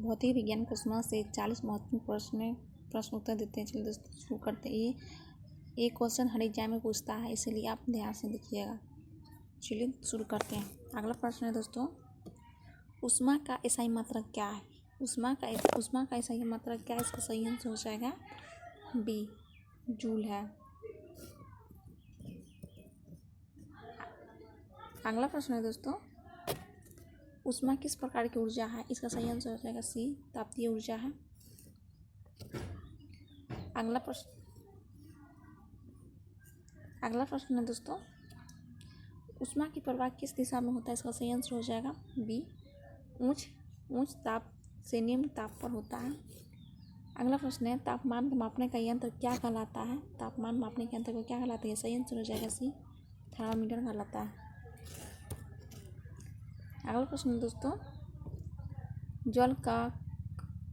भौतिक विज्ञान प्रश्नों से 40 महत्वपूर्ण प्रश्न उत्तर देते हैं। चलिए दोस्तों शुरू करते हैं। ये क्वेश्चन हर एग्जाम में पूछता है, इसलिए आप ध्यान से देखिएगा। चलिए शुरू करते हैं। अगला प्रश्न है दोस्तों, ऊष्मा का एसआई मात्रक क्या है? ऊष्मा का एसआई मात्रक क्या है? इसका सही आंसर हो जाएगा बी, जूल है। अगला प्रश्न है दोस्तों, ऊष्मा किस प्रकार की ऊर्जा है? इसका सही आंसर हो जाएगा सी, तापीय ऊर्जा है। अगला प्रश्न है दोस्तों, ऊष्मा की प्रवाह किस दिशा में होता है? इसका सही आंसर हो जाएगा बी, उच्च ताप से निम्न ताप पर होता है। अगला प्रश्न है, तापमान को मापने का यंत्र क्या कहलाता है? तापमान मापने के यंत्र को क्या कहलाता है? सही आंसर हो जाएगा सी, थर्मामीटर कहलाता है। अगला प्रश्न है दोस्तों, जल का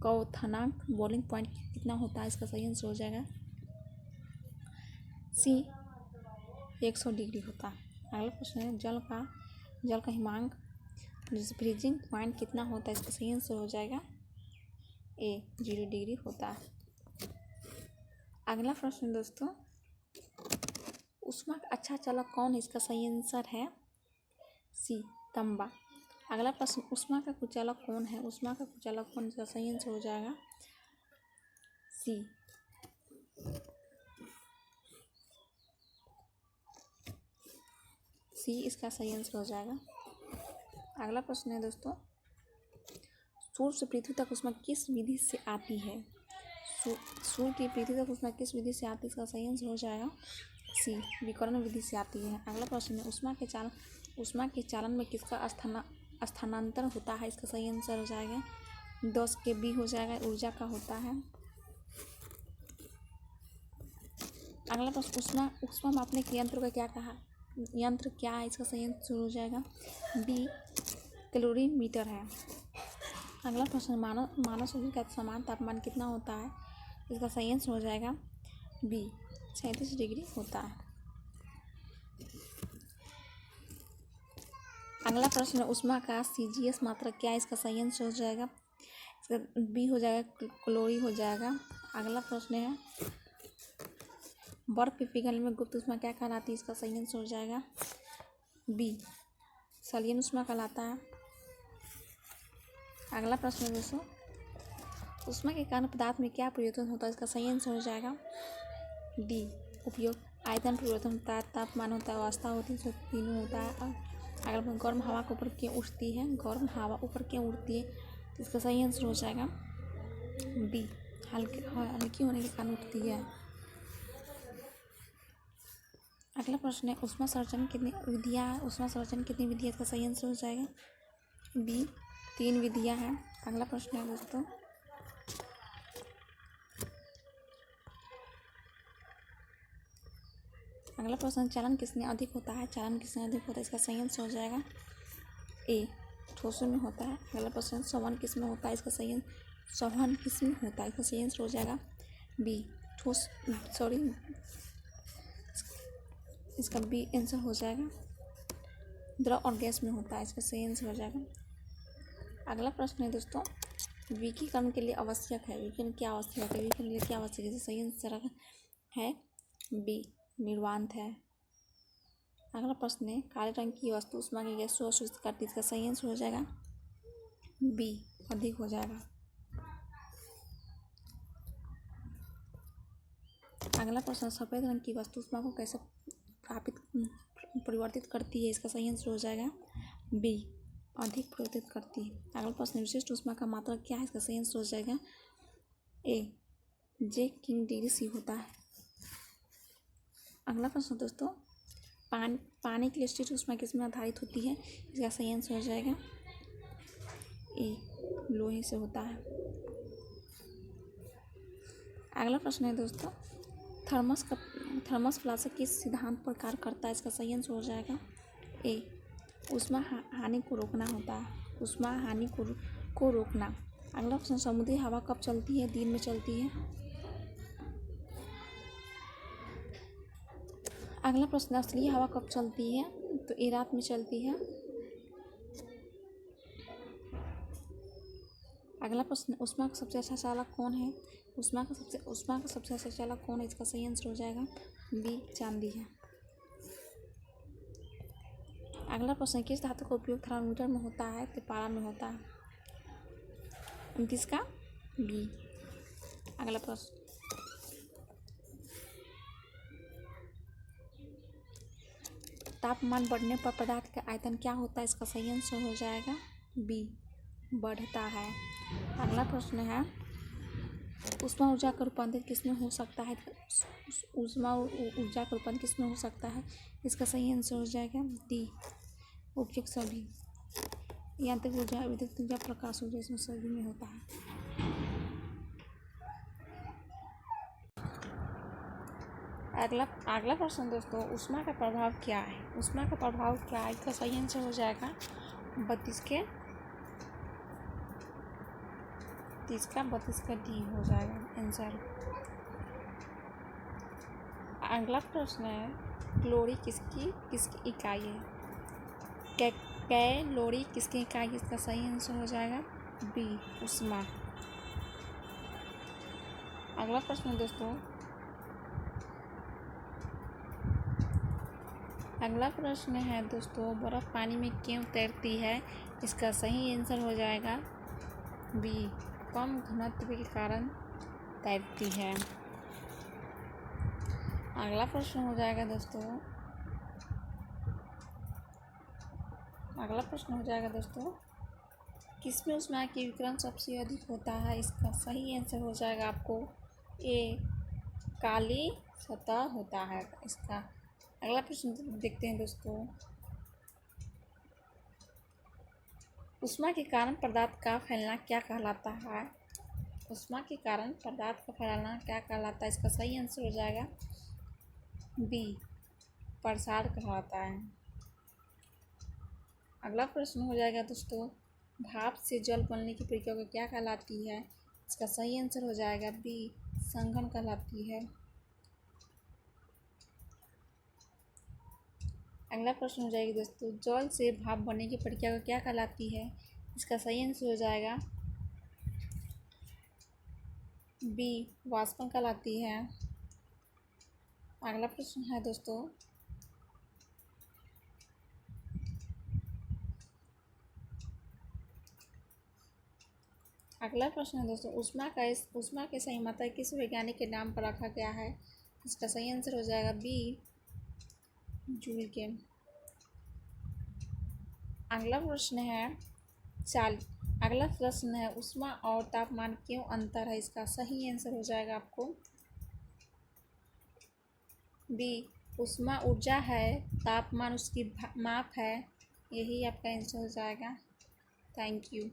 क्वथनांक बॉइलिंग पॉइंट कितना होता है? इसका सही आंसर हो जाएगा सी, 100 डिग्री होता है। अगला प्रश्न है, जल का हिमांक जैसे फ्रीजिंग पॉइंट कितना होता है? इसका सही आंसर हो जाएगा ए, 0 डिग्री होता है। अगला प्रश्न है दोस्तों, ऊष्मा का अच्छा चालक कौन है? इसका सही आंसर है सी, तांबा। अगला प्रश्न, ऊष्मा का कुचालक कौन है? ऊष्मा का कुचालक कौन? इसका सही आंसर हो जाएगा सी, इसका सही आंसर हो जाएगा। अगला प्रश्न है दोस्तों, सूर्य से पृथ्वी तक ऊष्मा किस विधि से आती है? सूर्य की पृथ्वी तक ऊष्मा किस विधि से आती है? इसका सही आंसर हो जाएगा सी, विकिरण विधि से आती है। अगला प्रश्न है, ऊष्मा के चालन में किसका स्थानांतरण होता है? इसका सही आंसर हो जाएगा 10 के बी हो जाएगा, ऊर्जा का होता है। अगला प्रश्न, ऊष्मा मापने के यंत्र का यंत्र क्या है? इसका सही आंसर हो जाएगा बी, कैलोरीमीटर है। अगला प्रश्न, मानव शरीर का समान तापमान कितना होता है? इसका सही आंसर हो जाएगा बी, 37 डिग्री होता है। अगला प्रश्न, ऊष्मा का सीजीएस मात्रक क्या है? इसका सही आंसर हो जाएगा इसका बी हो जाएगा, कैलोरी हो जाएगा। अगला प्रश्न है, बर्फ के पिघलने में गुप्त ऊष्मा क्या कहलाती है? इसका सही आंसर हो जाएगा बी, संलयन ऊष्मा कहलाता है। अगला प्रश्न है दोस्तों, ऊष्मा के कारण पदार्थ में क्या परिवर्तन होता है? इसका सही आंसर हो जाएगा डी, उपयोग। आयतन परिवर्तन होता है, तापमान होता है, अवस्था होती है, तीनों होता है। अगला, गर्म हवा ऊपर क्यों उठती है? गर्म हवा ऊपर क्यों उड़ती है? तो इसका सही आंसर हो जाएगा बी, हल्की होने के कारण उठती है। अगला प्रश्न है, ऊष्मा संरक्षण कितनी विधियाँ? इसका सही आंसर हो जाएगा बी, 3 विधियाँ हैं। अगला प्रश्न है दोस्तों, चालन किसमें अधिक होता है? इसका सही आंसर हो जाएगा ए, ठोसों में होता है। अगला प्रश्न, संवहन किसमें होता है? इसका सही आंसर हो जाएगा बी, इसका बी आंसर हो जाएगा, द्रव और गैस में होता है। इसका सही आंसर हो जाएगा। अगला प्रश्न है दोस्तों, विकिरण के लिए आवश्यक है? विकिरण क्या आवश्यक है? इसका सही आंसर है बी, निर्वात है। अगला प्रश्न है, काले रंग की वस्तु ऊष्मा की गैस अवशोषित करती है। इसका सही आंसर हो जाएगा बी, अधिक हो जाएगा। अगला प्रश्न, सफेद रंग की वस्तु ऊष्मा को कैसे परिवर्तित करती है? इसका सही आंसर हो जाएगा बी, अधिक परिवर्तित करती है। अगला प्रश्न, विशिष्ट ऊष्मा का मात्रक क्या है? इसका सही आंसर हो जाएगा ए, जे किंग डिग्री सी होता है। अगला प्रश्न दोस्तों, पानी की विशिष्ट ऊष्मा किसमें आधारित होती है? इसका सही आंसर हो जाएगा ए, लोहे से होता है। अगला प्रश्न है दोस्तों, थर्मस फ्लास्क किस सिद्धांत पर कार्य करता है? इसका सही आंसर हो जाएगा ए, ऊष्मा हानि को रोकना होता है। को रोकना। अगला प्रश्न, समुद्री हवा कब चलती है? दिन में चलती है। अगला प्रश्न, असली हवा कब चलती है? तो ये रात में चलती है। अगला प्रश्न, ऊष्मा का सबसे अच्छा चालक कौन है? ऊष्मा का सबसे अच्छा चालक कौन है? इसका सही आंसर हो जाएगा बी, चांदी है। अगला प्रश्न, किस धातु का उपयोग थर्मामीटर में होता है तो पारा में होता है? 29 का बी। अगला प्रश्न, तापमान बढ़ने पर पदार्थ का आयतन क्या होता है? इसका सही आंसर हो जाएगा बी, बढ़ता है। अगला प्रश्न है, ऊष्मा ऊर्जा का रूपांतरण किसमें हो सकता है? ऊष्मा ऊर्जा का रूपांतरण किसमें हो सकता है? इसका सही आंसर हो जाएगा डी, उपयुक्त सभी। यांत्रिक ऊर्जा, विद्युत ऊर्जा, प्रकाश ऊर्जा, इसमें सभी में होता है। अगला प्रश्न दोस्तों, ऊष्मा का प्रभाव क्या है? ऊष्मा का प्रभाव क्या है? इसका सही आंसर हो जाएगा 32 का डी हो जाएगा आंसर। अगला प्रश्न है, कैलोरी किसकी इकाई है? कैलोरी किसकी इकाई है? इसका सही आंसर हो जाएगा बी, ऊष्मा। अगला प्रश्न दोस्तों, अगला प्रश्न है दोस्तों, बर्फ पानी में क्यों तैरती है? इसका सही आंसर हो जाएगा बी, कम घनत्व के कारण तैरती है। अगला प्रश्न हो जाएगा दोस्तों, किसमें ऊष्मा की विकिरण सबसे अधिक होता है? इसका सही आंसर हो जाएगा आपको ए, काली सतह होता है इसका। अगला प्रश्न देखते हैं दोस्तों, ऊष्मा के कारण पदार्थ का फैलना क्या कहलाता है? ऊष्मा के कारण पदार्थ का फैलना क्या कहलाता है? इसका सही आंसर हो जाएगा बी, प्रसार कहलाता है। अगला प्रश्न हो जाएगा दोस्तों, भाप से जल बनने की प्रक्रिया क्या कहलाती है? इसका सही आंसर हो जाएगा बी, संघनन कहलाती है। अगला प्रश्न हो जाएगी दोस्तों, जल से भाप बनने की प्रक्रिया क्या कहलाती है? इसका सही आंसर हो जाएगा बी, वाष्पन कहलाती है। अगला प्रश्न है दोस्तों, ऊष्मा के सही मात्रा किस वैज्ञानिक के नाम पर रखा गया है? इसका सही आंसर हो जाएगा बी, जूल के। अगला प्रश्न है ऊष्मा और तापमान क्यों अंतर है? इसका सही आंसर हो जाएगा आपको बी, ऊष्मा ऊर्जा है, तापमान उसकी माप है। यही आपका आंसर हो जाएगा। Thank you.